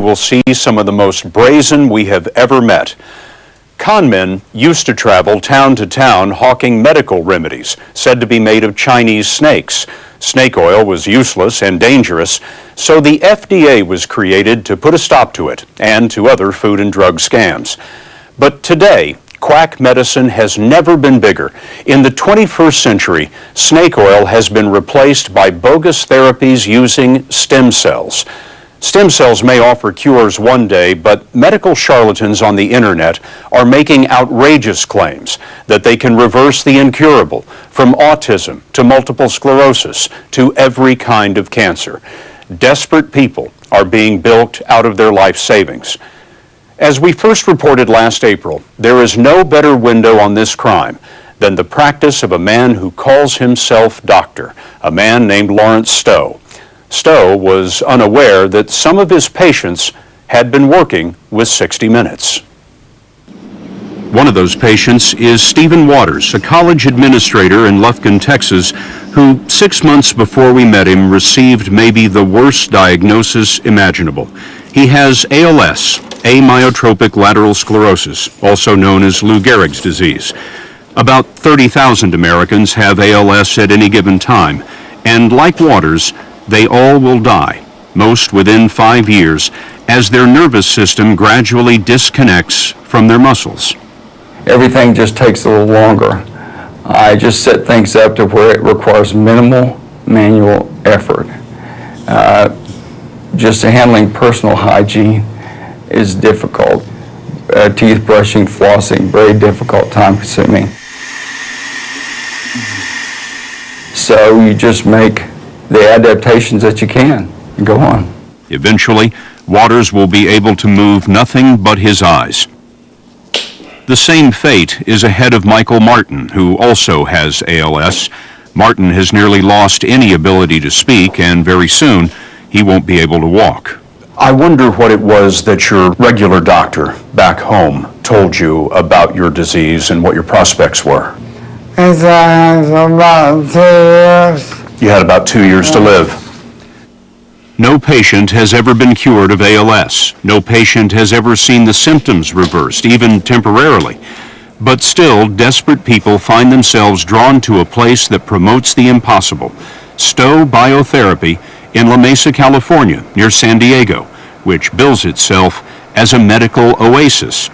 will see some of the most brazen we have ever met. Con men used to travel town to town hawking medical remedies said to be made of Chinese snakes. Snake oil was useless and dangerous, so the FDA was created to put a stop to it and to other food and drug scams. But today, quack medicine has never been bigger. In the 21st century, snake oil has been replaced by bogus therapies using stem cells. Stem cells may offer cures one day, but medical charlatans on the internet are making outrageous claims that they can reverse the incurable, from autism to multiple sclerosis to every kind of cancer. Desperate people are being bilked out of their life savings. As we first reported last April, there is no better window on this crime than the practice of a man who calls himself doctor, a man named Lawrence Stowe. Stowe was unaware that some of his patients had been working with 60 Minutes. One of those patients is Stephen Waters, a college administrator in Lufkin, Texas, who 6 months before we met him received maybe the worst diagnosis imaginable. He has ALS, amyotrophic lateral sclerosis, also known as Lou Gehrig's disease. About 30,000 Americans have ALS at any given time, and like Waters, they all will die, most within 5 years, as their nervous system gradually disconnects from their muscles. Everything just takes a little longer. I just set things up to where it requires minimal manual effort. Just handling personal hygiene is difficult. Teeth brushing, flossing, very difficult, time consuming. So you just make the adaptations that you can and go on. Eventually, Waters will be able to move nothing but his eyes. The same fate is ahead of Michael Martin, who also has ALS. Martin has nearly lost any ability to speak, and very soon he won't be able to walk. I wonder what it was that your regular doctor back home told you about your disease and what your prospects were. It's about 2 years. You had about 2 years to live. No patient has ever been cured of ALS. No patient has ever seen the symptoms reversed, even temporarily. But still, desperate people find themselves drawn to a place that promotes the impossible, Stowe Biotherapy in La Mesa, California, near San Diego, which bills itself as a medical oasis.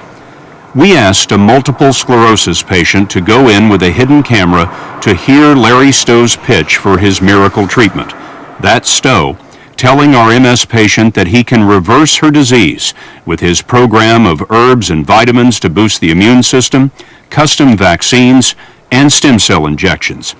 We asked a multiple sclerosis patient to go in with a hidden camera to hear Larry Stowe's pitch for his miracle treatment. That's Stowe telling our MS patient that he can reverse her disease with his program of herbs and vitamins to boost the immune system, custom vaccines, and stem cell injections.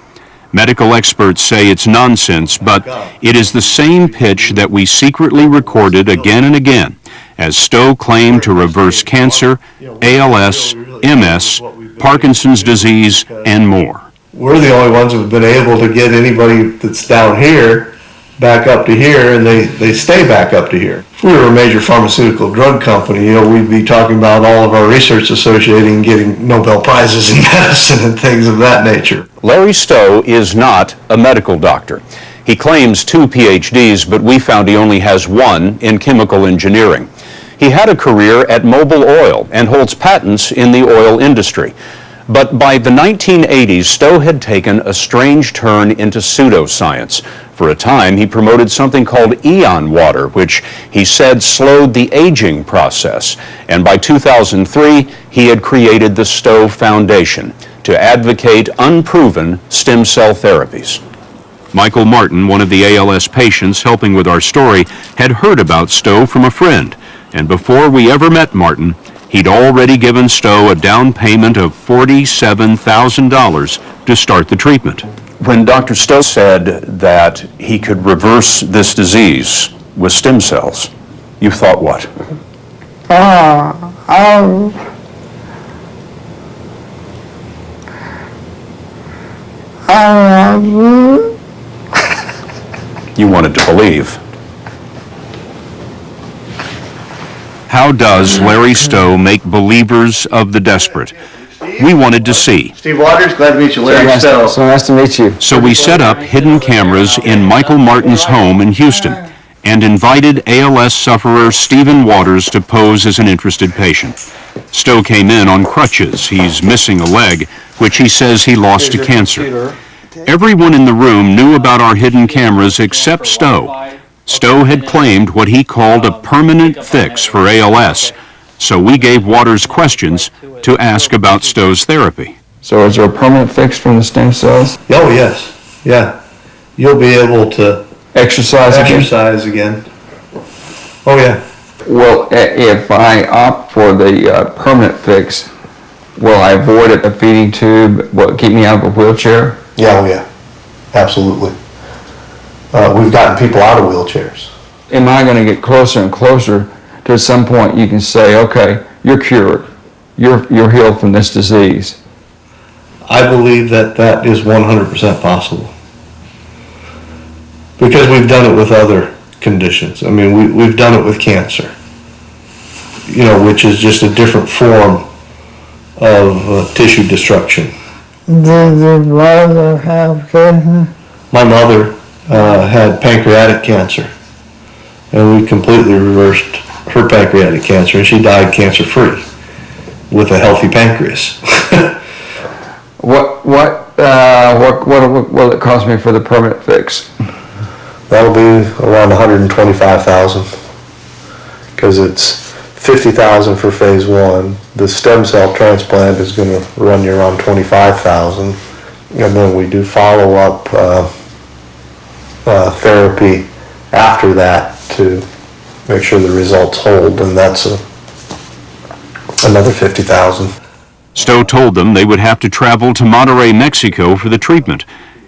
Medical experts say it's nonsense, but it is the same pitch that we secretly recorded again and again, as Stowe claimed to reverse cancer, ALS, MS, Parkinson's disease, and more. We're the only ones who have been able to get anybody that's down here back up to here, and they stay back up to here. If we were a major pharmaceutical drug company, we'd be talking about all of our research associating getting Nobel Prizes in medicine and things of that nature. Larry Stowe is not a medical doctor. He claims 2 PhDs, but we found he only has 1 in chemical engineering. He had a career at Mobil Oil and holds patents in the oil industry. But by the 1980s, Stowe had taken a strange turn into pseudoscience. For a time, he promoted something called Eon water, which he said slowed the aging process. And by 2003, he had created the Stowe Foundation to advocate unproven stem cell therapies. Michael Martin, one of the ALS patients helping with our story, had heard about Stowe from a friend. And before we ever met Martin, he'd already given Stowe a down payment of $47,000 to start the treatment. When Dr. Stowe said that he could reverse this disease with stem cells, you thought what? You wanted to believe. How does Larry Stowe make believers of the desperate? We wanted to see. Steve Waters, glad to meet you. Larry Stowe. So nice to meet you. So we set up hidden cameras in Michael Martin's home in Houston. and invited ALS sufferer Stephen Waters to pose as an interested patient. Stowe came in on crutches. He's missing a leg, which he says he lost to cancer. Everyone in the room knew about our hidden cameras except Stowe. Stowe had claimed what he called a permanent fix for ALS, so we gave Waters questions to ask about Stowe's therapy. So is there a permanent fix from the stem cells? Oh, yes, yeah. You'll be able to Exercise again. Oh, yeah. Well, if I opt for the permanent fix, will I avoid a feeding tube? Will it keep me out of a wheelchair? Yeah, oh, yeah, absolutely. We've gotten people out of wheelchairs. Am I going to get closer and closer to at some point you can say, okay, you're cured, you're healed from this disease? I believe that that is 100% possible. Because we've done it with other conditions. I mean, we've done it with cancer, you know, which is just a different form of tissue destruction. Did your brother have cancer? My mother had pancreatic cancer, and we completely reversed her pancreatic cancer, and she died cancer-free with a healthy pancreas. What will it cost me for the permanent fix? That'll be around $125,000, because it's $50,000 for phase one. The stem cell transplant is going to run you around $25,000, and then we do follow-up therapy after that to make sure the results hold, and that's another $50,000. Stowe told them they would have to travel to Monterrey, Mexico for the treatment.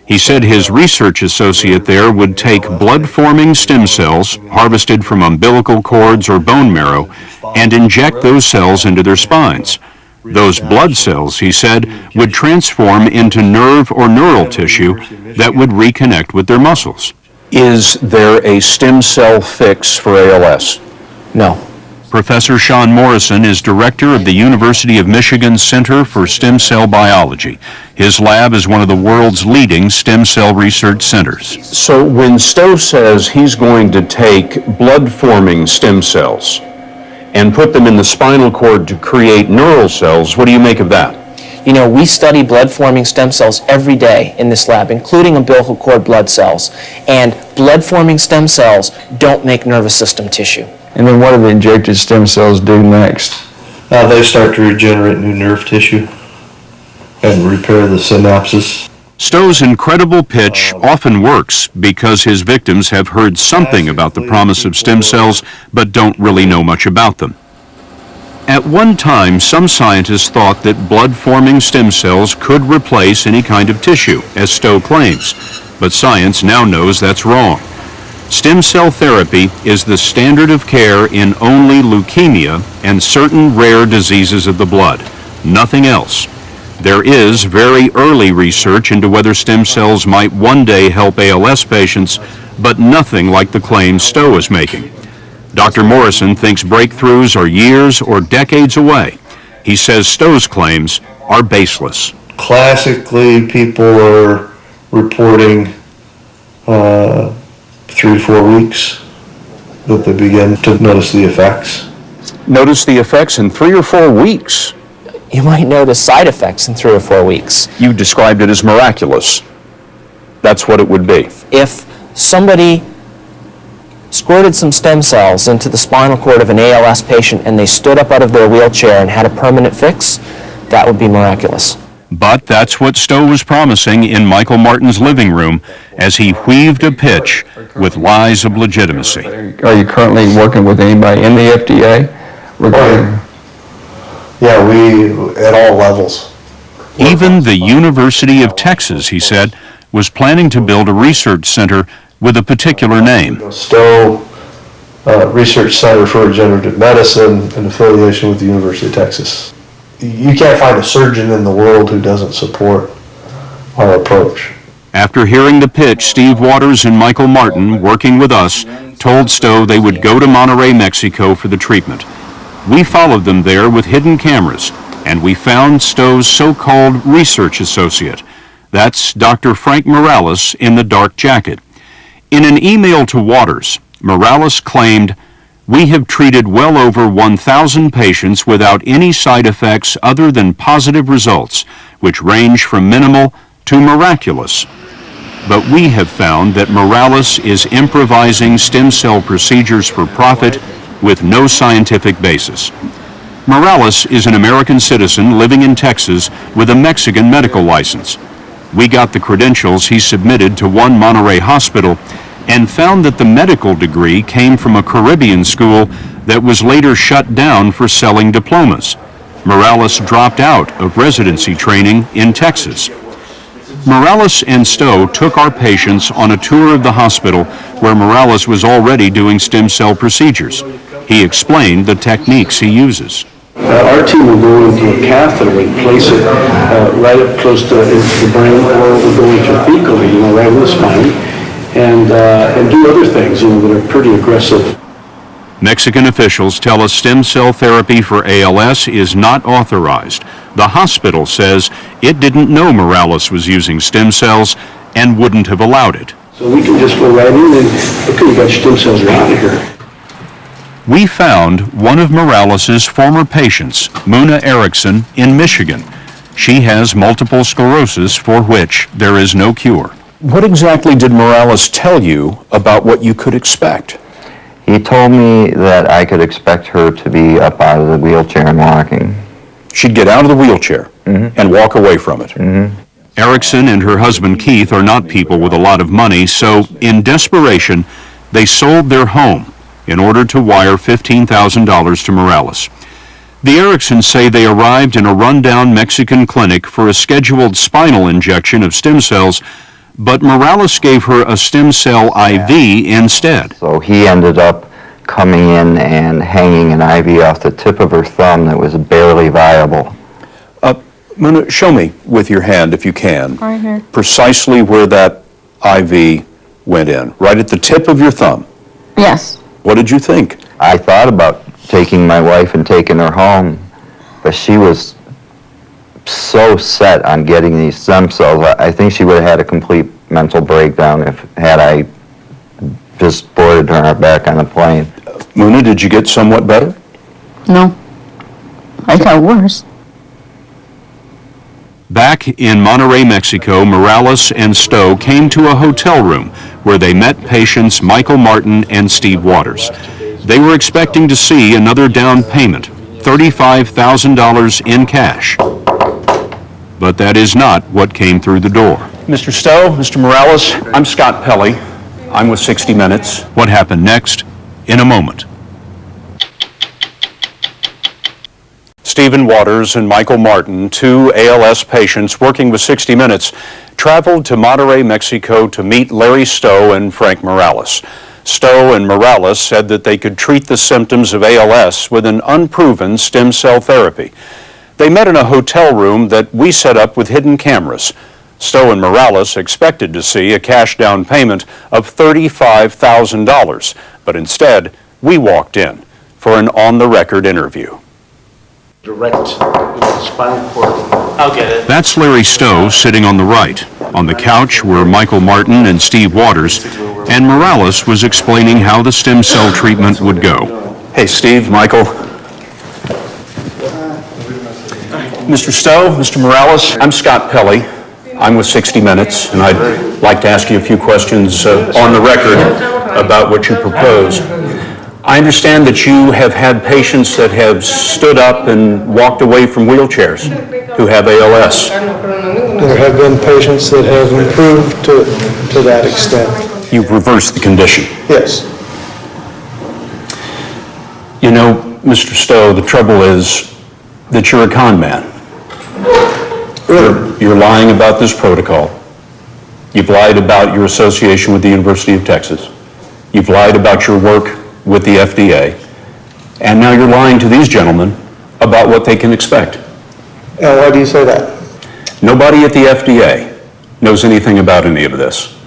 He said his research associate there would take blood-forming stem cells harvested from umbilical cords or bone marrow and inject those cells into their spines. Those blood cells, he said, would transform into nerve or neural tissue that would reconnect with their muscles. Is there a stem cell fix for ALS? No. Professor Sean Morrison is director of the University of Michigan Center for Stem Cell Biology. His lab is one of the world's leading stem cell research centers. So when Stowe says he's going to take blood-forming stem cells and put them in the spinal cord to create neural cells, what do you make of that? You know, we study blood-forming stem cells every day in this lab, including umbilical cord blood cells. And blood-forming stem cells don't make nervous system tissue. And then what do the injected stem cells do next? They start to regenerate new nerve tissue and repair the synapses. Stowe's incredible pitch often works because his victims have heard something about the promise of stem cells but don't really know much about them. At one time, some scientists thought that blood-forming stem cells could replace any kind of tissue, as Stowe claims, but science now knows that's wrong. Stem cell therapy is the standard of care in only leukemia and certain rare diseases of the blood, nothing else. There is very early research into whether stem cells might one day help ALS patients, but nothing like the claims Stowe is making. Dr. Morrison thinks breakthroughs are years or decades away. He says Stowe's claims are baseless. Classically, people are reporting 3 to 4 weeks that they begin to notice the effects. Notice the effects in 3 or 4 weeks. You might notice side effects in 3 or 4 weeks. You described it as miraculous. That's what it would be. If somebody squirted some stem cells into the spinal cord of an ALS patient and they stood up out of their wheelchair and had a permanent fix, that would be miraculous. But that's what Stowe was promising in Michael Martin's living room as he weaved a pitch with lies of legitimacy. Are you currently working with anybody in the FDA regarding? Yeah, we, at all levels. Even the University of Texas, he said, was planning to build a research center with a particular name. Stowe Research Center for Regenerative Medicine in affiliation with the University of Texas. You can't find a surgeon in the world who doesn't support our approach. After hearing the pitch, Steve Waters and Michael Martin, working with us, told Stowe they would go to Monterrey, Mexico for the treatment. We followed them there with hidden cameras, and we found Stowe's so-called research associate. That's Dr. Frank Morales in the dark jacket. In an email to Waters, Morales claimed, "We have treated well over 1,000 patients without any side effects other than positive results, which range from minimal to miraculous. But we have found that Morales is improvising stem cell procedures for profit with no scientific basis." Morales is an American citizen living in Texas with a Mexican medical license. We got the credentials he submitted to one Monterey hospital and found that the medical degree came from a Caribbean school that was later shut down for selling diplomas. Morales dropped out of residency training in Texas. Morales and Stowe took our patients on a tour of the hospital where Morales was already doing stem cell procedures. He explained the techniques he uses. Our team will go into a catheter and place it right up close to the brain, or we'll go intrathecally, right in the spine, and do other things, that are pretty aggressive. Mexican officials tell us stem cell therapy for ALS is not authorized. The hospital says it didn't know Morales was using stem cells and wouldn't have allowed it. So we can just go right in and, okay, you got your stem cells, you're out of here. We found one of Morales's former patients, Muna Erickson, in Michigan. She has multiple sclerosis for which there is no cure. What exactly did Morales tell you about what you could expect? He told me that I could expect her to be up out of the wheelchair and walking. She'd get out of the wheelchair and walk away from it. Erickson and her husband Keith are not people with a lot of money, so in desperation, they sold their home in order to wire $15,000 to Morales. The Ericksons say they arrived in a rundown Mexican clinic for a scheduled spinal injection of stem cells, but Morales gave her a stem cell IV instead. So he ended up coming in and hanging an IV off the tip of her thumb that was barely viable. Mona, show me with your hand, if you can, Right here. precisely where that IV went in, right at the tip of your thumb. Yes. What did you think? I thought about taking my wife and taking her home, but she was so set on getting these stem cells. I think she would have had a complete mental breakdown had I just boarded her back on a plane. Mona, did you get somewhat better? No. I got worse. Back in Monterey, Mexico, Morales and Stowe came to a hotel room where they met patients Michael Martin and Steve Waters. They were expecting to see another down payment, $35,000 in cash. But that is not what came through the door. Mr. Stowe, Mr. Morales, I'm Scott Pelley. I'm with 60 Minutes. What happened next? In a moment. Stephen Waters and Michael Martin, two ALS patients working with 60 Minutes, traveled to Monterey, Mexico to meet Larry Stowe and Frank Morales. Stowe and Morales said that they could treat the symptoms of ALS with an unproven stem cell therapy. They met in a hotel room that we set up with hidden cameras. Stowe and Morales expected to see a cash down payment of $35,000, but instead, we walked in for an on-the-record interview. Direct spinal cord. I'll get it. That's Larry Stowe sitting on the right. On the couch were Michael Martin and Steve Waters, and Morales was explaining how the stem cell treatment would go. Hey, Steve, Michael. Mr. Stowe, Mr. Morales, I'm Scott Pelley. I'm with 60 Minutes, and I'd like to ask you a few questions on the record about what you propose. I understand that you have had patients that have stood up and walked away from wheelchairs who have ALS. There have been patients that have improved to that extent. You've reversed the condition. Yes. You know, Mr. Stowe, the trouble is that you're a con man. Really? You're lying about this protocol. You've lied about your association with the University of Texas. You've lied about your work with the FDA. And now you're lying to these gentlemen about what they can expect. And why do you say that? Nobody at the FDA knows anything about any of this.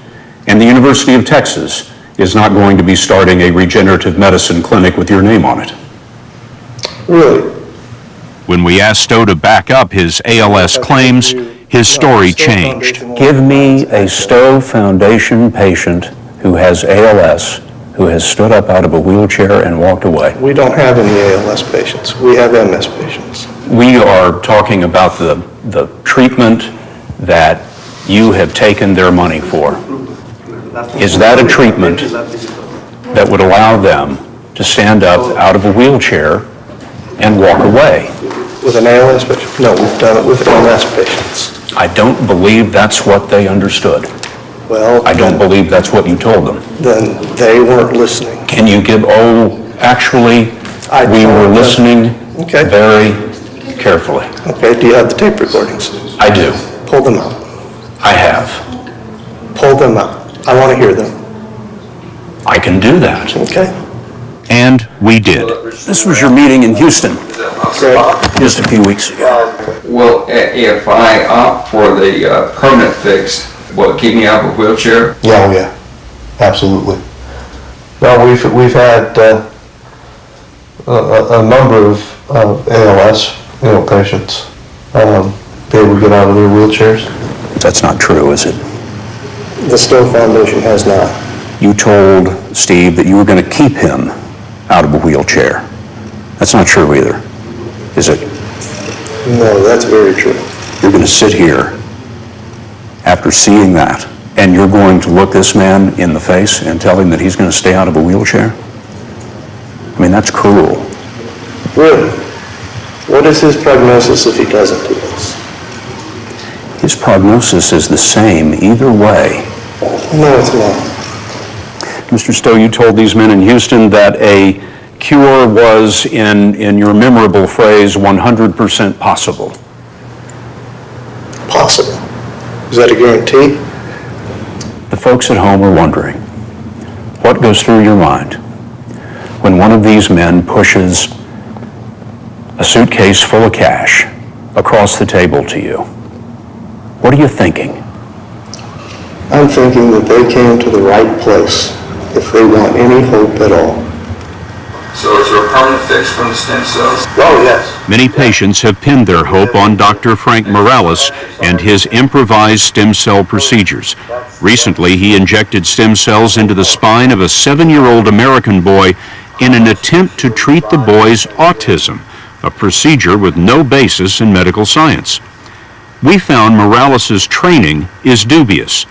And the University of Texas is not going to be starting a regenerative medicine clinic with your name on it. Really? When we asked Stowe to back up his ALS claims, his story changed. Give me a Stowe Foundation patient who has ALS who has stood up out of a wheelchair and walked away? We don't have any ALS patients. We have MS patients. We are talking about the treatment that you have taken their money for. Is that a treatment that would allow them to stand up out of a wheelchair and walk away? With an ALS patient? No, we've done it with MS patients. I don't believe that's what they understood. Well, I don't believe that's what you told them. then they weren't listening. Can you give, actually, we were listening Okay. very carefully. Okay, do you have the tape recordings? I do. Pull them out. I have. Pull them out. I want to hear them. I can do that. Okay? And we did. This was your meeting in Houston just a few weeks ago. Well, if I opt for the permanent fix, will it keep me out of a wheelchair? Yeah, oh yeah, absolutely. No, we've had a number of ALS, patients be able to get out of their wheelchairs. That's not true, is it? The Stowe Foundation has not. You told Steve that you were going to keep him out of a wheelchair. That's not true either, is it? No, that's very true. You're going to sit here after seeing that, and you're going to look this man in the face and tell him that he's going to stay out of a wheelchair? I mean, that's cruel. Really? What is his prognosis if he doesn't do this? His prognosis is the same either way. No, it's not. Mr. Stowe, you told these men in Houston that a cure was, in your memorable phrase, 100% possible. Possible. Is that a guarantee? The folks at home are wondering, what goes through your mind when one of these men pushes a suitcase full of cash across the table to you? What are you thinking? I'm thinking that they came to the right place if they want any hope at all. So is there a permanent fix from the stem cells? Oh, yes. Many patients have pinned their hope on Dr. Frank Morales and his improvised stem cell procedures. Recently, he injected stem cells into the spine of a 7-year-old American boy in an attempt to treat the boy's autism, a procedure with no basis in medical science. We found Morales' training is dubious.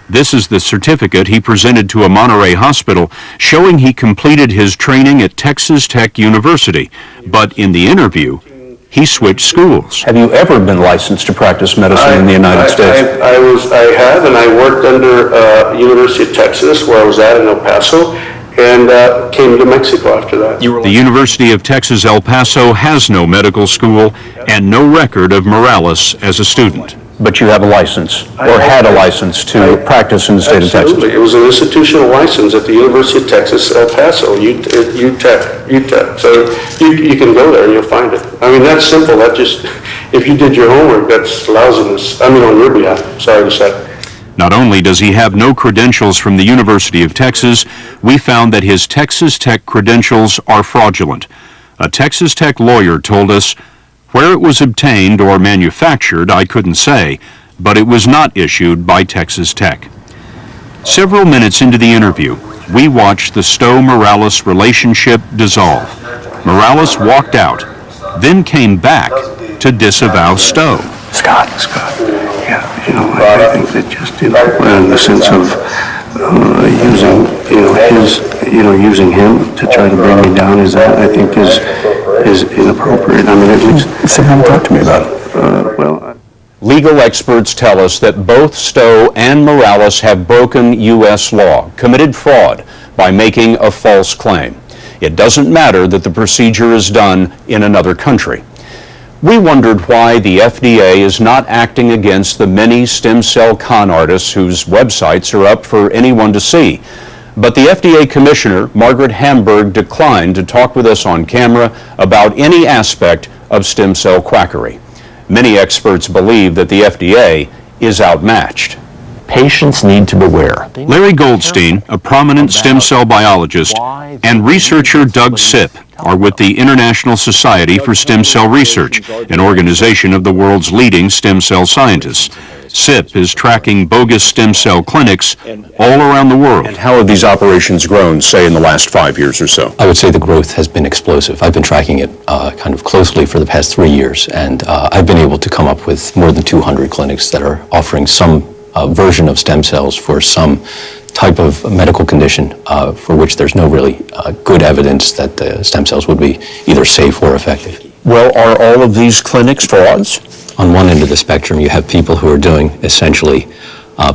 This is the certificate he presented to a Monterey hospital showing he completed his training at Texas Tech University, but in the interview, he switched schools. Have you ever been licensed to practice medicine in the United States? I have, and I worked under University of Texas, where I was at in El Paso, and came to Mexico after that. The University of Texas El Paso has no medical school and no record of Morales as a student. But you have a license, or had a license to practice in the state of Texas? Absolutely. It was an institutional license at the University of Texas, El Paso, UTEC. So you can go there and you'll find it. I mean, that's simple. That just, if you did your homework, that's lousiness. I mean, on your behalf, sorry to say. Not only does he have no credentials from the University of Texas, we found that his Texas Tech credentials are fraudulent. A Texas Tech lawyer told us, where it was obtained or manufactured, I couldn't say, but it was not issued by Texas Tech. Several minutes into the interview, we watched the Stowe-Morales relationship dissolve. Morales walked out, then came back to disavow Stowe. Scott, yeah, I think that just, in the sense of using him to try to bring me down, I think is inappropriate. I mean, at least Sit down and talk to me about it. Legal experts tell us that both Stowe and Morales have broken U.S. law, committed fraud by making a false claim. It doesn't matter that the procedure is done in another country. We wondered why the FDA is not acting against the many stem cell con artists whose websites are up for anyone to see. But the FDA Commissioner, Margaret Hamburg, declined to talk with us on camera about any aspect of stem cell quackery. Many experts believe that the FDA is outmatched. Patients need to beware. Larry Goldstein, a prominent stem cell biologist, and researcher Doug Sipp are with the International Society for Stem Cell Research, an organization of the world's leading stem cell scientists. SIP is tracking bogus stem cell clinics all around the world. And how have these operations grown, say, in the last 5 years or so? I would say the growth has been explosive. I've been tracking it kind of closely for the past 3 years, and I've been able to come up with more than 200 clinics that are offering some version of stem cells for some type of medical condition for which there's no really good evidence that the stem cells would be either safe or effective. Well, are all of these clinics frauds? On one end of the spectrum, you have people who are doing essentially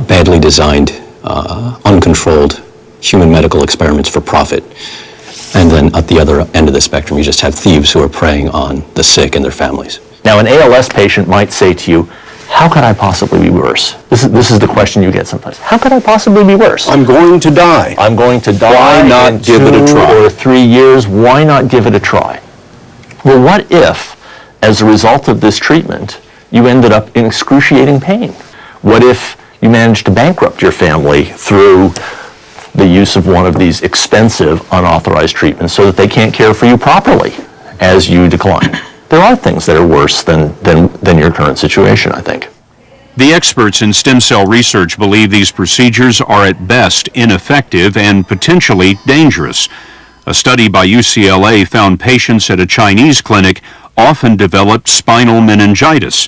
badly designed, uncontrolled human medical experiments for profit. And then at the other end of the spectrum, you just have thieves who are preying on the sick and their families. Now, an ALS patient might say to you, how could I possibly be worse? This is the question you get sometimes. How could I possibly be worse? I'm going to die. I'm going to die. Why not give it a try? 2 or 3 years. Why not give it a try? Well, what if, as a result of this treatment, you ended up in excruciating pain? What if you managed to bankrupt your family through the use of one of these expensive, unauthorized treatments so that they can't care for you properly as you decline? There are things that are worse than your current situation, I think. The experts in stem cell research believe these procedures are at best ineffective and potentially dangerous. A study by UCLA found patients at a Chinese clinic often developed spinal meningitis.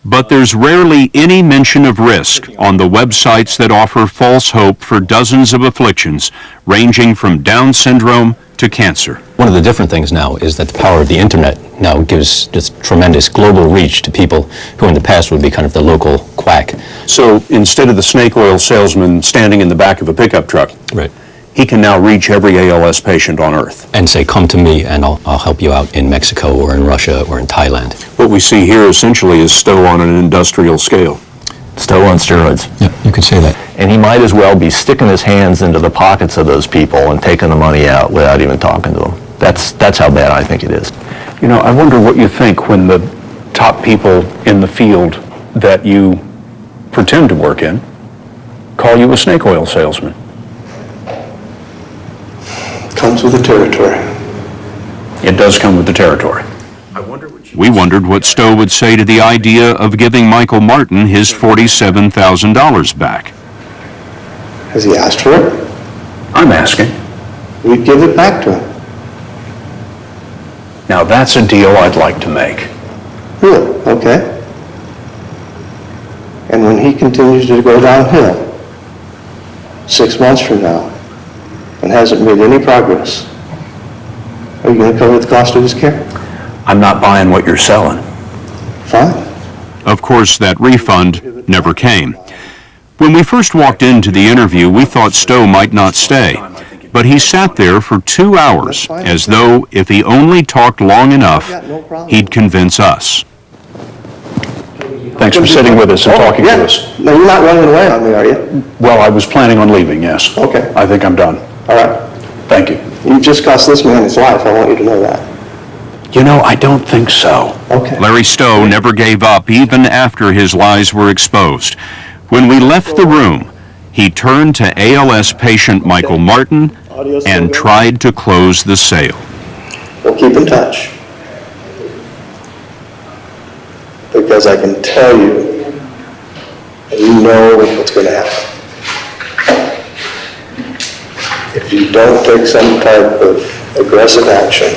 But there's rarely any mention of risk on the websites that offer false hope for dozens of afflictions, ranging from Down syndrome to cancer. One of the different things now is that the power of the internet now gives just tremendous global reach to people who in the past would be kind of the local quack. So instead of the snake oil salesman standing in the back of a pickup truck, right, he can now reach every ALS patient on Earth. And say, come to me and I'll help you out in Mexico or in Russia or in Thailand. What we see here essentially is Stowe on an industrial scale. Stowe on steroids. Yeah, you could say that. And he might as well be sticking his hands into the pockets of those people and taking the money out without even talking to them. That's how bad I think it is. You know, I wonder what you think when the top people in the field that you pretend to work in call you a snake oil salesman. Comes with the territory. It does come with the territory. We wondered what Stowe would say to the idea of giving Michael Martin his $47,000 back. Has he asked for it? I'm asking. We'd give it back to him. Now that's a deal I'd like to make. Really? Okay. And when he continues to go downhill 6 months from now and hasn't made any progress, are you going to cover the cost of his care? I'm not buying what you're selling. Fine. Of course, that refund never came. When we first walked into the interview, we thought Stowe might not stay. But he sat there for 2 hours, as though if he only talked long enough, he'd convince us. Thanks for sitting with us and talking to us. No, you're not running away on me, are you? Well, I was planning on leaving, yes. Okay. I think I'm done. All right. Thank you. You've just cost this man his life. I want you to know that. You know, I don't think so. Okay. Larry Stowe never gave up, even after his lies were exposed. When we left the room, he turned to ALS patient Michael Martin and tried to close the sale. We'll keep in touch. Because I can tell you, and you know what's going to happen. If you don't take some type of aggressive action.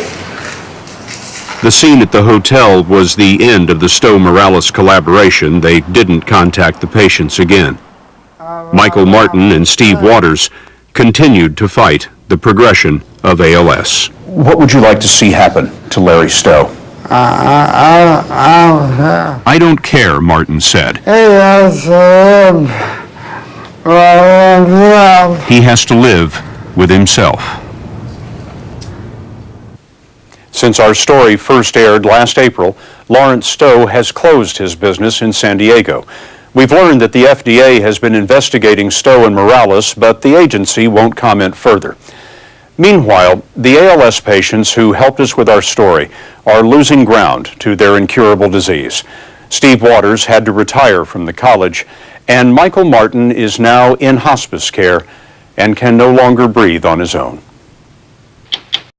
The scene at the hotel was the end of the Stowe-Morales collaboration. They didn't contact the patients again. Michael Martin and Steve Waters continued to fight the progression of ALS. What would you like to see happen to Larry Stowe? I don't care, Martin said. He has to live with himself. Since our story first aired last April, Lawrence Stowe has closed his business in San Diego. We've learned that the FDA has been investigating Stowe and Morales, but the agency won't comment further. Meanwhile, the ALS patients who helped us with our story are losing ground to their incurable disease. Steve Waters had to retire from the college, and Michael Martin is now in hospice care and can no longer breathe on his own.